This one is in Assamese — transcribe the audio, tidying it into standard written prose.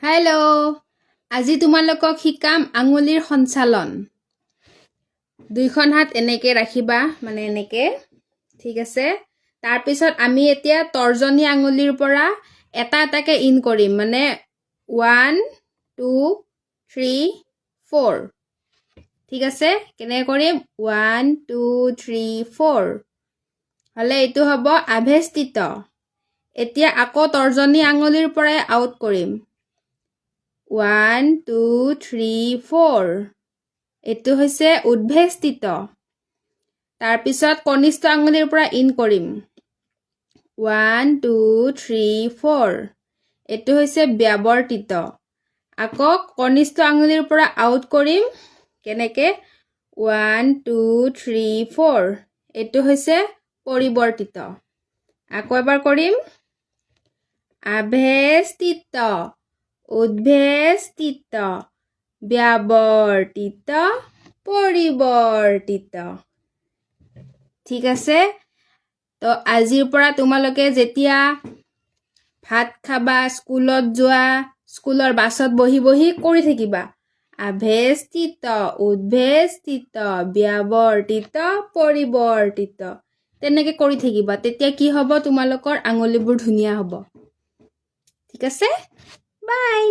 হেল্ল' আজি তোমালোকক শিকাম আঙুলিৰ সঞ্চালন। দুইখন হাত এনেকে ৰাখিবা, মানে এনেকে, ঠিক আছে। তাৰপিছত আমি এতিয়া তৰ্জনী আঙুলিৰ পৰা এটা এটাকে ইন কৰিম, মানে 1 2 3 4, ঠিক আছে। কেনেকৈ কৰিম? 1 2 3 4 হ'লে এইটো হ'ব আভেষ্টিত। এতিয়া আকৌ তৰ্জনী আঙুলিৰ পৰাই আউট কৰিম, 1 2 3 4, এইটো হৈছে উদ্ভেষ্টিত। তাৰপিছত কনিষ্ঠ আঙুলিৰ পৰা ইন কৰিম, 1 2 3 4, এইটো হৈছে ব্যাৱৰ্তিত। আকৌ কনিষ্ঠ আঙুলিৰ পৰা আউট কৰিম, কেনেকৈ? 1 2 3 4, এইটো হৈছে পৰিৱৰ্তিত। আকৌ এবাৰ কৰিম, আভেষ্টিত, উদ্ভেষ্টিত, ব্যাৱৰ্তিত, পৰিৱৰ্তিত, ঠিক আছে। তো আজিৰ পৰা তোমালোকে যেতিয়া ভাত খাবা, স্কুলত যোৱা, স্কুলৰ বাছত বহি বহি কৰি থাকিবা, আভেষ্টিত, উদ্ভেষ্টিত, ব্যাৱৰ্তিত, পৰিৱৰ্তিত, তেনেকৈ কৰি থাকিবা। তেতিয়া কি হ'ব? তোমালোকৰ আঙুলিবোৰ ধুনীয়া হ'ব, ঠিক আছে। বাই।